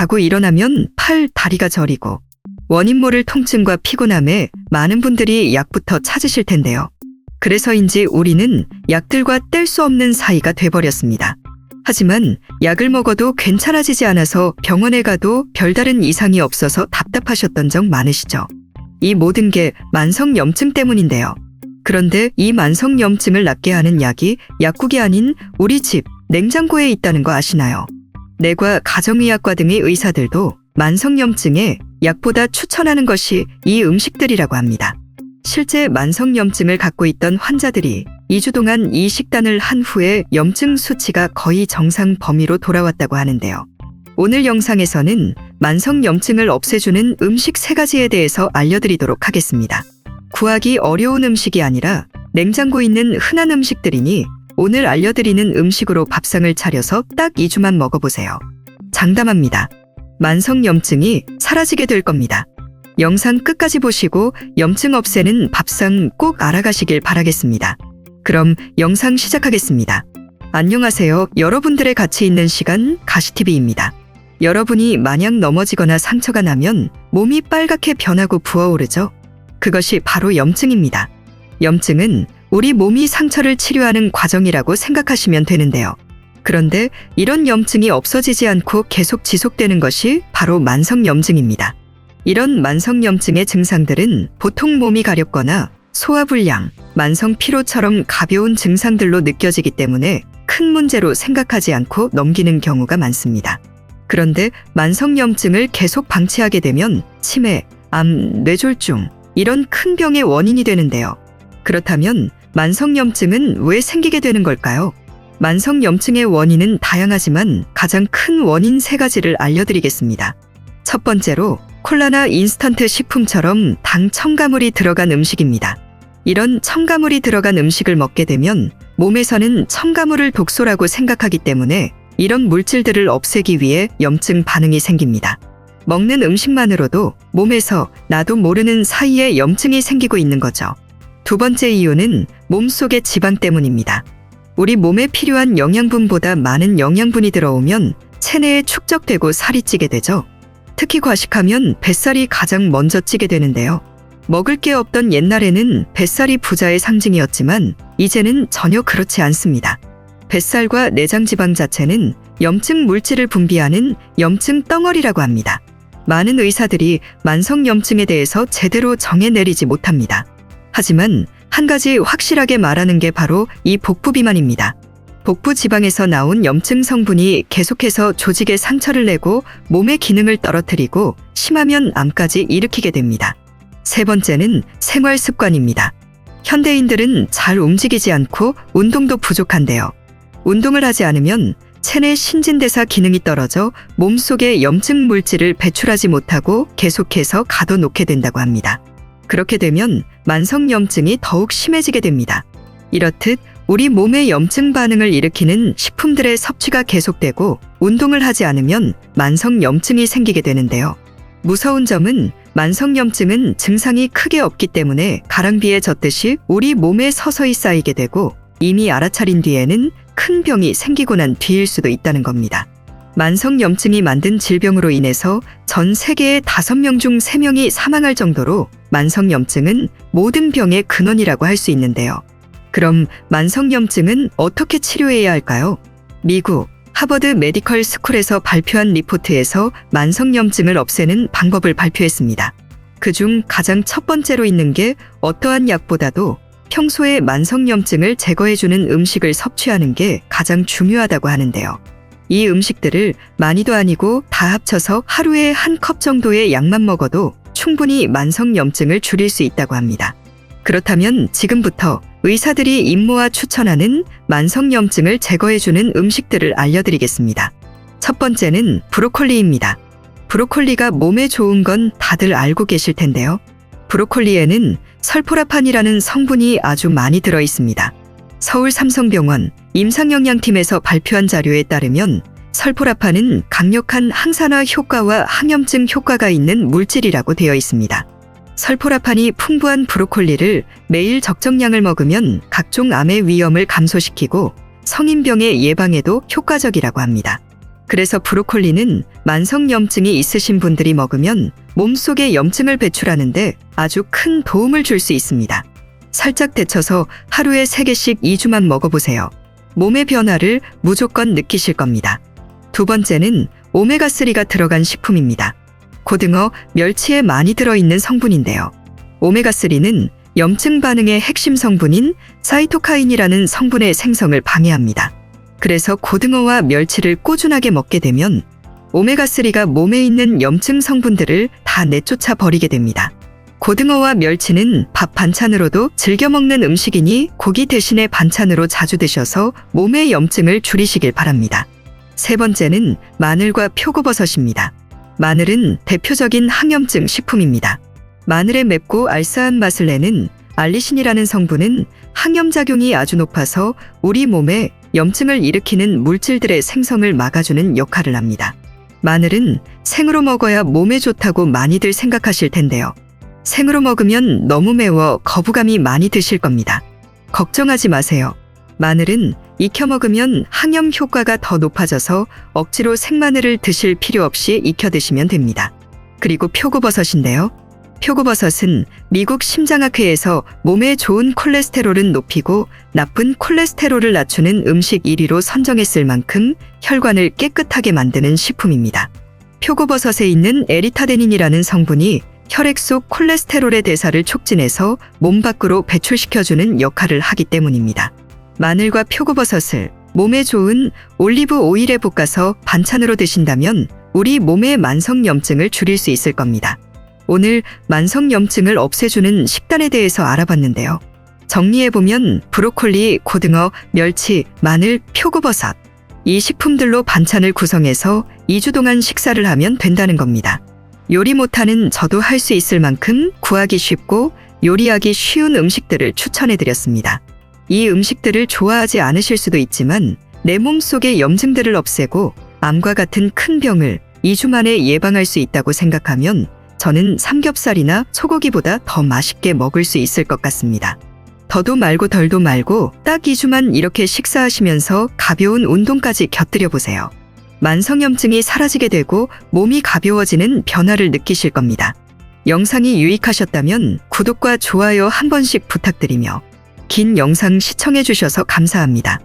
자고 일어나면 팔, 다리가 저리고 원인 모를 통증과 피곤함에 많은 분들이 약부터 찾으실 텐데요. 그래서인지 우리는 약들과 뗄 수 없는 사이가 돼버렸습니다. 하지만 약을 먹어도 괜찮아지지 않아서 병원에 가도 별다른 이상이 없어서 답답하셨던 적 많으시죠? 이 모든 게 만성염증 때문인데요. 그런데 이 만성염증을 낫게 하는 약이 약국이 아닌 우리 집 냉장고에 있다는 거 아시나요? 내과 가정의학과 등의 의사들도 만성염증에 약보다 추천하는 것이 이 음식들이라고 합니다. 실제 만성염증을 갖고 있던 환자들이 2주 동안 이 식단을 한 후에 염증 수치가 거의 정상 범위로 돌아왔다고 하는데요. 오늘 영상에서는 만성염증을 없애주는 음식 3가지에 대해서 알려드리도록 하겠습니다. 구하기 어려운 음식이 아니라 냉장고에 있는 흔한 음식들이니 오늘 알려드리는 음식으로 밥상을 차려서 딱 2주만 먹어보세요. 장담합니다. 만성염증이 사라지게 될 겁니다. 영상 끝까지 보시고 염증 없애는 밥상 꼭 알아가시길 바라겠습니다. 그럼 영상 시작하겠습니다. 안녕하세요. 여러분들의 같이 있는 시간 가시TV입니다. 여러분이 만약 넘어지거나 상처가 나면 몸이 빨갛게 변하고 부어오르죠? 그것이 바로 염증입니다. 염증은 우리 몸이 상처를 치료하는 과정이라고 생각하시면 되는데요. 그런데 이런 염증이 없어지지 않고 계속 지속되는 것이 바로 만성염증입니다. 이런 만성염증의 증상들은 보통 몸이 가렵거나 소화불량, 만성피로처럼 가벼운 증상들로 느껴지기 때문에 큰 문제로 생각하지 않고 넘기는 경우가 많습니다. 그런데 만성염증을 계속 방치하게 되면 치매, 암, 뇌졸중 이런 큰 병의 원인이 되는데요. 그렇다면 만성염증은 왜 생기게 되는 걸까요? 만성염증의 원인은 다양하지만 가장 큰 원인 3가지를 알려드리겠습니다. 첫 번째로 콜라나 인스턴트 식품처럼 당 첨가물이 들어간 음식입니다. 이런 첨가물이 들어간 음식을 먹게 되면 몸에서는 첨가물을 독소라고 생각하기 때문에 이런 물질들을 없애기 위해 염증 반응이 생깁니다. 먹는 음식만으로도 몸에서 나도 모르는 사이에 염증이 생기고 있는 거죠. 두 번째 이유는 몸속의 지방 때문입니다. 우리 몸에 필요한 영양분보다 많은 영양분이 들어오면 체내에 축적되고 살이 찌게 되죠. 특히 과식하면 뱃살이 가장 먼저 찌게 되는데요. 먹을 게 없던 옛날에는 뱃살이 부자의 상징이었지만 이제는 전혀 그렇지 않습니다. 뱃살과 내장지방 자체는 염증 물질을 분비하는 염증 덩어리라고 합니다. 많은 의사들이 만성염증에 대해서 제대로 정해 내리지 못합니다. 하지만 한 가지 확실하게 말하는 게 바로 이 복부비만입니다. 복부 지방에서 나온 염증 성분이 계속해서 조직에 상처를 내고 몸의 기능을 떨어뜨리고 심하면 암까지 일으키게 됩니다. 세 번째는 생활 습관입니다. 현대인들은 잘 움직이지 않고 운동도 부족한데요. 운동을 하지 않으면 체내 신진대사 기능이 떨어져 몸속에 염증 물질을 배출하지 못하고 계속해서 가둬놓게 된다고 합니다. 그렇게 되면 만성염증이 더욱 심해지게 됩니다. 이렇듯 우리 몸의 염증 반응을 일으키는 식품들의 섭취가 계속되고 운동을 하지 않으면 만성염증이 생기게 되는데요. 무서운 점은 만성염증은 증상이 크게 없기 때문에 가랑비에 젖듯이 우리 몸에 서서히 쌓이게 되고 이미 알아차린 뒤에는 큰 병이 생기고 난 뒤일 수도 있다는 겁니다. 만성염증이 만든 질병으로 인해서 전 세계의 5명 중 3명이 사망할 정도로 만성염증은 모든 병의 근원이라고 할 수 있는데요. 그럼 만성염증은 어떻게 치료해야 할까요? 미국 하버드 메디컬 스쿨에서 발표한 리포트에서 만성염증을 없애는 방법을 발표했습니다. 그중 가장 첫 번째로 있는 게 어떠한 약보다도 평소에 만성염증을 제거해주는 음식을 섭취하는 게 가장 중요하다고 하는데요. 이 음식들을 많이도 아니고 다 합쳐서 하루에 한 컵 정도의 약만 먹어도 충분히 만성염증을 줄일 수 있다고 합니다. 그렇다면 지금부터 의사들이 임모아 추천하는 만성염증을 제거해주는 음식들을 알려드리겠습니다. 첫 번째는 브로콜리입니다. 브로콜리가 몸에 좋은 건 다들 알고 계실 텐데요. 브로콜리에는 설포라판이라는 성분이 아주 많이 들어 있습니다. 서울 삼성병원 임상영양팀에서 발표한 자료에 따르면 설포라판은 강력한 항산화 효과와 항염증 효과가 있는 물질이라고 되어 있습니다. 설포라판이 풍부한 브로콜리를 매일 적정량을 먹으면 각종 암의 위험을 감소시키고 성인병의 예방에도 효과적이라고 합니다. 그래서 브로콜리는 만성염증이 있으신 분들이 먹으면 몸속에 염증을 배출하는데 아주 큰 도움을 줄 수 있습니다. 살짝 데쳐서 하루에 3개씩 2주만 먹어보세요. 몸의 변화를 무조건 느끼실 겁니다. 두 번째는 오메가3가 들어간 식품입니다. 고등어, 멸치에 많이 들어있는 성분인데요. 오메가3는 염증 반응의 핵심 성분인 사이토카인이라는 성분의 생성을 방해합니다. 그래서 고등어와 멸치를 꾸준하게 먹게 되면 오메가3가 몸에 있는 염증 성분들을 다 내쫓아 버리게 됩니다. 고등어와 멸치는 밥 반찬으로도 즐겨 먹는 음식이니 고기 대신에 반찬으로 자주 드셔서 몸의 염증을 줄이시길 바랍니다. 세 번째는 마늘과 표고버섯입니다. 마늘은 대표적인 항염증 식품입니다. 마늘의 맵고 알싸한 맛을 내는 알리신이라는 성분은 항염작용이 아주 높아서 우리 몸에 염증을 일으키는 물질들의 생성을 막아주는 역할을 합니다. 마늘은 생으로 먹어야 몸에 좋다고 많이들 생각하실 텐데요. 생으로 먹으면 너무 매워 거부감이 많이 드실 겁니다. 걱정하지 마세요. 마늘은 익혀 먹으면 항염 효과가 더 높아져서 억지로 생마늘을 드실 필요 없이 익혀 드시면 됩니다. 그리고 표고버섯인데요. 표고버섯은 미국 심장학회에서 몸에 좋은 콜레스테롤은 높이고 나쁜 콜레스테롤을 낮추는 음식 1위로 선정했을 만큼 혈관을 깨끗하게 만드는 식품입니다. 표고버섯에 있는 에리타데닌이라는 성분이 혈액 속 콜레스테롤의 대사를 촉진해서 몸 밖으로 배출시켜주는 역할을 하기 때문입니다. 마늘과 표고버섯을 몸에 좋은 올리브 오일에 볶아서 반찬으로 드신다면 우리 몸의 만성염증을 줄일 수 있을 겁니다. 오늘 만성염증을 없애주는 식단에 대해서 알아봤는데요. 정리해보면 브로콜리, 고등어, 멸치, 마늘, 표고버섯 이 식품들로 반찬을 구성해서 2주 동안 식사를 하면 된다는 겁니다. 요리 못하는 저도 할 수 있을 만큼 구하기 쉽고 요리하기 쉬운 음식들을 추천해드렸습니다. 이 음식들을 좋아하지 않으실 수도 있지만 내 몸속의 염증들을 없애고 암과 같은 큰 병을 2주 만에 예방할 수 있다고 생각하면 저는 삼겹살이나 소고기보다 더 맛있게 먹을 수 있을 것 같습니다. 더도 말고 덜도 말고 딱 2주만 이렇게 식사하시면서 가벼운 운동까지 곁들여 보세요. 만성염증이 사라지게 되고 몸이 가벼워지는 변화를 느끼실 겁니다. 영상이 유익하셨다면 구독과 좋아요 한 번씩 부탁드리며 긴 영상 시청해 주셔서 감사합니다.